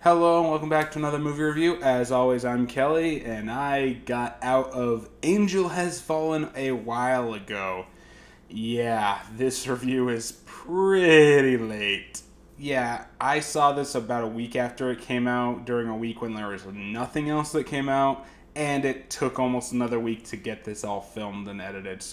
Hello and welcome back to another movie review. As always, I'm Kelly, and I got out of Angel Has Fallen a while ago. Yeah, this review is pretty late. Yeah, I saw this about a week after it came out, during a week when there was nothing else that came out, and it took almost another week to get this all filmed and edited.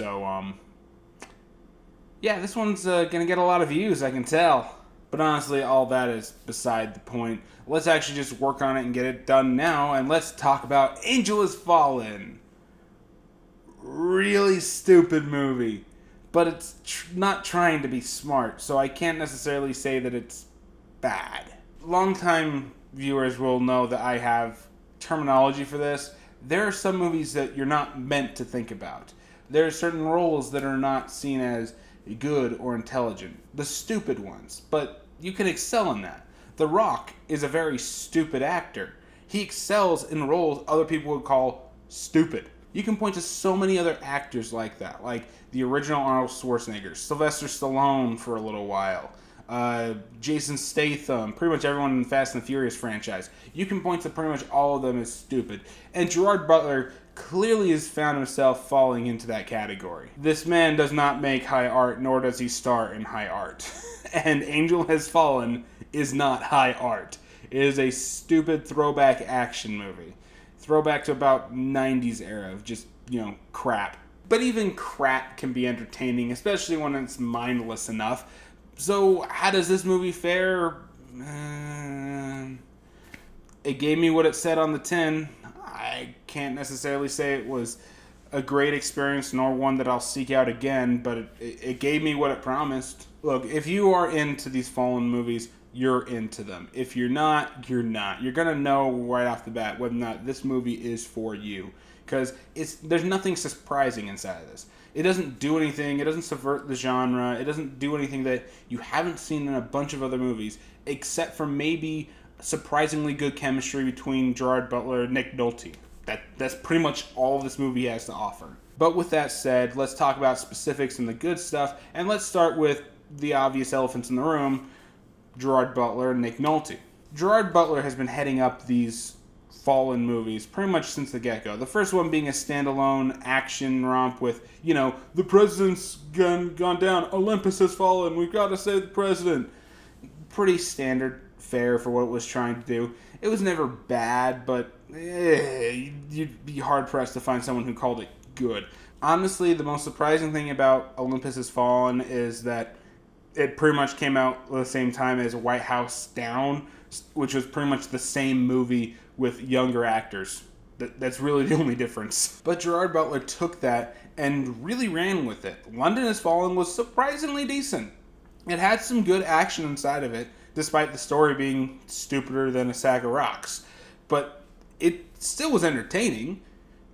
Yeah, this one's gonna get a lot of views, I can tell. But honestly, all that is beside the point. Let's actually just work on it and get it done now, and let's talk about Angel Has Fallen. Really stupid movie. But it's not trying to be smart, so I can't necessarily say that it's bad. Longtime viewers will know that I have terminology for this. There are some movies that you're not meant to think about. There are certain roles that are not seen as good or intelligent, the stupid ones, but you can excel in that. The Rock is a very stupid actor. He excels in roles other people would call stupid. You can point to so many other actors like that, like the original Arnold Schwarzenegger, Sylvester Stallone for a little while, Jason Statham, pretty much everyone in the Fast and the Furious franchise. You can point to pretty much all of them as stupid. And Gerard Butler clearly has found himself falling into that category. This man does not make high art, nor does he star in high art. And Angel Has Fallen is not high art. It is a stupid throwback action movie. Throwback to about 90s era of just, crap. But even crap can be entertaining, especially when it's mindless enough. So, how does this movie fare? It gave me what it said on the tin. I can't necessarily say it was a great experience, nor one that I'll seek out again, but it gave me what it promised. Look, if you are into these Fallen movies, you're into them. If you're not, you're not. You're going to know right off the bat whether or not this movie is for you. Because there's nothing surprising inside of this. It doesn't do anything. It doesn't subvert the genre. It doesn't do anything that you haven't seen in a bunch of other movies, except for maybe surprisingly good chemistry between Gerard Butler and Nick Nolte. That's pretty much all this movie has to offer. But with that said, let's talk about specifics and the good stuff, and let's start with the obvious elephants in the room, Gerard Butler and Nick Nolte. Gerard Butler has been heading up these Fallen movies pretty much since the get-go. The first one being a standalone action romp with, the president's gone down, Olympus has fallen, we've got to save the president. Pretty standard fare for what it was trying to do. It was never bad, but you'd be hard-pressed to find someone who called it good. Honestly, the most surprising thing about Olympus Has Fallen is that it pretty much came out at the same time as White House Down, which was pretty much the same movie with younger actors. That's really the only difference. But Gerard Butler took that and really ran with it. London Has Fallen was surprisingly decent. It had some good action inside of it, despite the story being stupider than a sack of rocks. But it still was entertaining,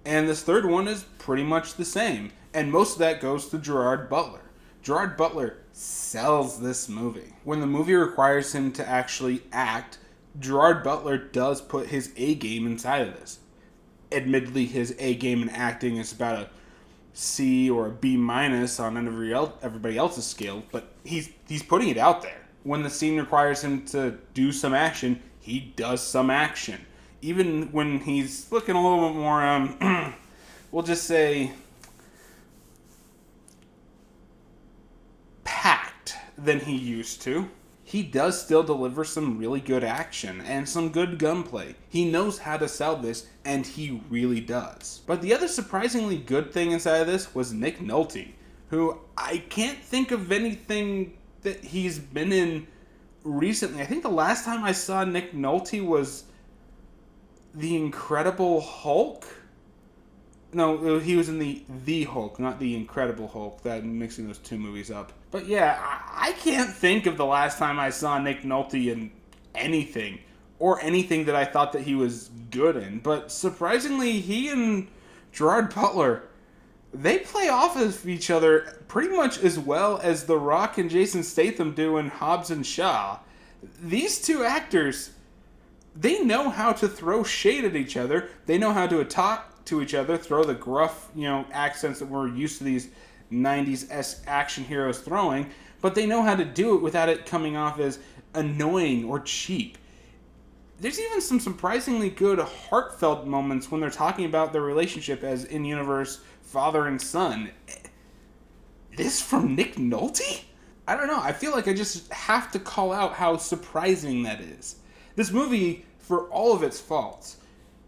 and this third one is pretty much the same. And most of that goes to Gerard Butler. Gerard Butler sells this movie. When the movie requires him to actually act, Gerard Butler does put his A game inside of this. Admittedly, his A game in acting is about a C or a B minus on everybody else's scale, but he's putting it out there. When the scene requires him to do some action, he does some action. Even when he's looking a little bit more, we'll just say, packed than he used to, he does still deliver some really good action and some good gunplay. He knows how to sell this, and he really does. But the other surprisingly good thing inside of this was Nick Nolte, who I can't think of anything that he's been in recently. I think the last time I saw Nick Nolte was The Incredible Hulk. No, he was in the Hulk, not The Incredible Hulk. I'm mixing those two movies up. But yeah, I can't think of the last time I saw Nick Nolte in anything, or anything that I thought that he was good in. But surprisingly, he and Gerard Butler, they play off of each other pretty much as well as The Rock and Jason Statham do in Hobbs and Shaw. These two actors, they know how to throw shade at each other. They know how to talk to each other, throw the gruff, accents that we're used to these 90s-esque action heroes throwing, but they know how to do it without it coming off as annoying or cheap. There's even some surprisingly good heartfelt moments when they're talking about their relationship as in-universe father and son. This from Nick Nolte? I don't know. I feel like I just have to call out how surprising that is. This movie, for all of its faults,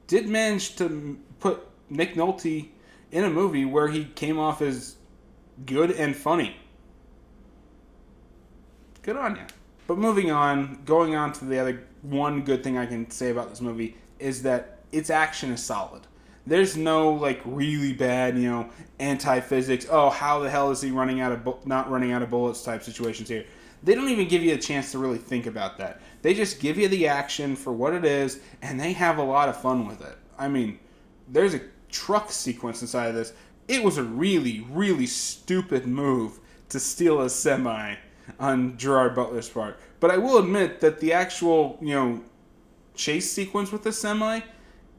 did manage to put Nick Nolte in a movie where he came off as good and funny. Good on you. But moving on, going on to the other one good thing I can say about this movie is that its action is solid. There's no like really bad, anti-physics. Oh, how the hell is he not running out of bullets type situations here? They don't even give you a chance to really think about that. They just give you the action for what it is, and they have a lot of fun with it. I mean, there's a truck sequence inside of this. It was a really, really stupid move to steal a semi on Gerard Butler's part. But I will admit that the actual, chase sequence with the semi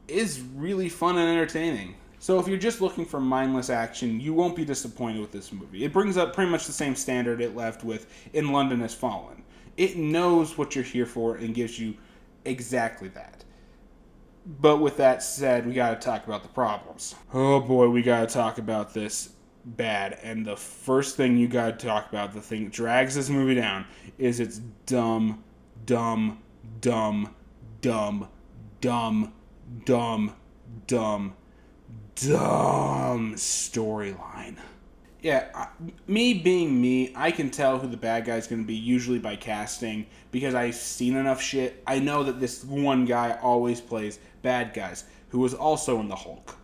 is really fun and entertaining. So if you're just looking for mindless action, you won't be disappointed with this movie. It brings up pretty much the same standard it left with In London Has Fallen. It knows what you're here for and gives you exactly that. But with that said, we gotta talk about the problems. Oh boy, we gotta talk about this bad. And the first thing you gotta talk about, the thing that drags this movie down, is its dumb storyline. Yeah, me being me, I can tell who the bad guy's going to be usually by casting because I've seen enough shit. I know that this one guy always plays bad guys, who was also in the Hulk.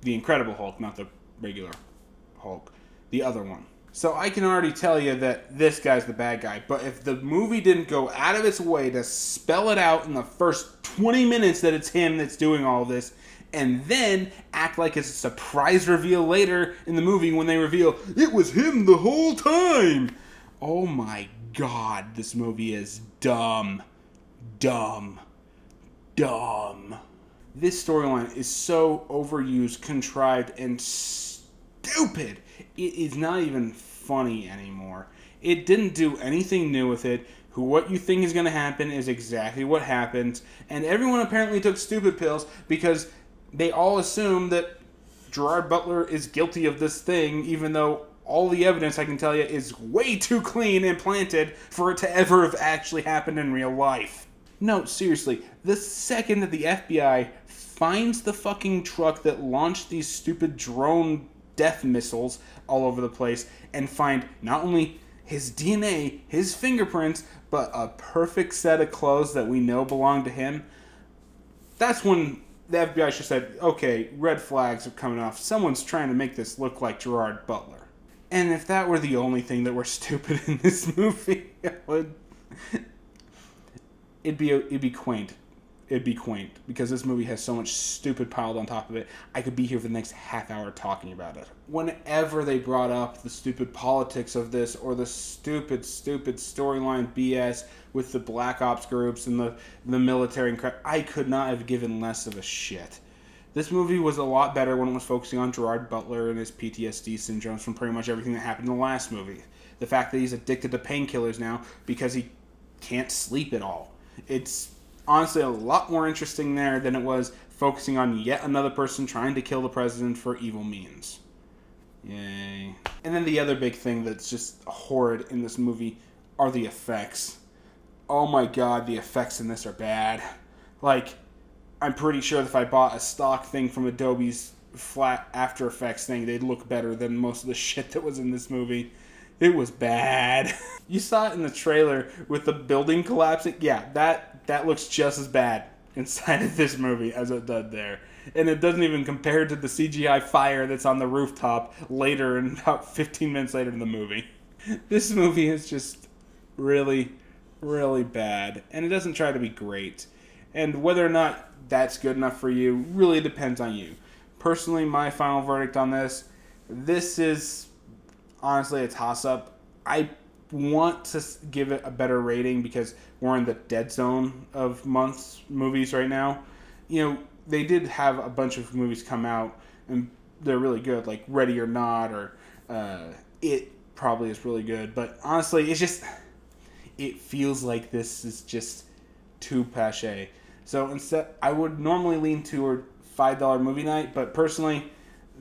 The Incredible Hulk, not the regular Hulk. The other one. So I can already tell you that this guy's the bad guy. But if the movie didn't go out of its way to spell it out in the first 20 minutes that it's him that's doing all this, and then act like it's a surprise reveal later in the movie when they reveal it was him the whole time. Oh my god, this movie is dumb. This storyline is so overused, contrived, and stupid. It is not even funny anymore. It didn't do anything new with it. What you think is going to happen is exactly what happens. And everyone apparently took stupid pills because they all assume that Gerard Butler is guilty of this thing, even though all the evidence, I can tell you, is way too clean and planted for it to ever have actually happened in real life. No, seriously, the second that the FBI finds the fucking truck that launched these stupid drone death missiles all over the place and find not only his DNA, his fingerprints, but a perfect set of clothes that we know belong to him, that's when the FBI should have said, okay, red flags are coming off. Someone's trying to make this look like Gerard Butler. And if that were the only thing that were stupid in this movie, it'd be quaint. It'd be quaint because this movie has so much stupid piled on top of it. I could be here for the next half hour talking about it. Whenever they brought up the stupid politics of this or the stupid storyline BS with the Black Ops groups and the military and crap, I could not have given less of a shit. This movie was a lot better when it was focusing on Gerard Butler and his PTSD syndromes from pretty much everything that happened in the last movie. The fact that he's addicted to painkillers now because he can't sleep at all. It's honestly a lot more interesting there than it was focusing on yet another person trying to kill the president for evil means. Yay. And then the other big thing that's just horrid in this movie are the effects. Oh my god, the effects in this are bad. Like, I'm pretty sure if I bought a stock thing from Adobe's flat After Effects thing, they'd look better than most of the shit that was in this movie. It was bad. You saw it in the trailer with the building collapsing. Yeah, that looks just as bad inside of this movie as it did there. And it doesn't even compare to the CGI fire that's on the rooftop later, and about 15 minutes later in the movie. This movie is just really, really bad. And it doesn't try to be great. And whether or not that's good enough for you really depends on you. Personally, my final verdict on this is honestly a toss-up. I want to give it a better rating because we're in the dead zone of movies right now. They did have a bunch of movies come out and they're really good, like Ready or Not, or It probably is really good. But honestly, it feels like this is just too passe. So instead, I would normally lean toward $5 movie night, but personally,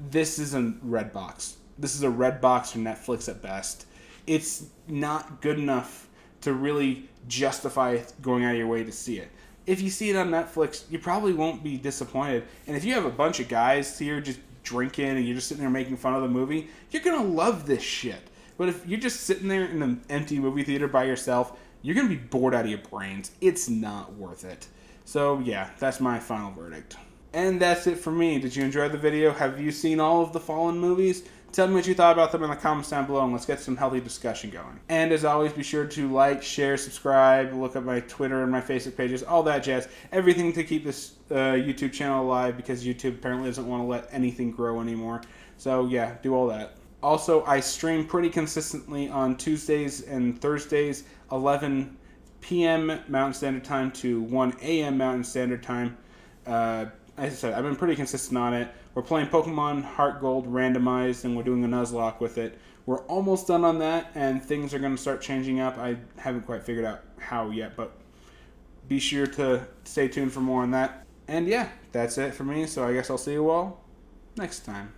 this isn't Redbox. This is a Redbox or Netflix at best. It's not good enough to really justify going out of your way to see it. If you see it on Netflix, you probably won't be disappointed. And if you have a bunch of guys here just drinking and you're just sitting there making fun of the movie, you're going to love this shit. But if you're just sitting there in an empty movie theater by yourself, you're going to be bored out of your brains. It's not worth it. So yeah, that's my final verdict. And that's it for me. Did you enjoy the video? Have you seen all of the Fallen movies? Tell me what you thought about them in the comments down below, and let's get some healthy discussion going. And as always, be sure to like, share, subscribe, look up my Twitter and my Facebook pages, all that jazz. Everything to keep this YouTube channel alive, because YouTube apparently doesn't want to let anything grow anymore. So yeah, do all that. Also, I stream pretty consistently on Tuesdays and Thursdays, 11 p.m. Mountain Standard Time to 1 a.m. Mountain Standard Time. As I said, I've been pretty consistent on it. We're playing Pokemon Heart Gold randomized, and we're doing a Nuzlocke with it. We're almost done on that, and things are going to start changing up. I haven't quite figured out how yet, but be sure to stay tuned for more on that. And yeah, that's it for me, so I guess I'll see you all next time.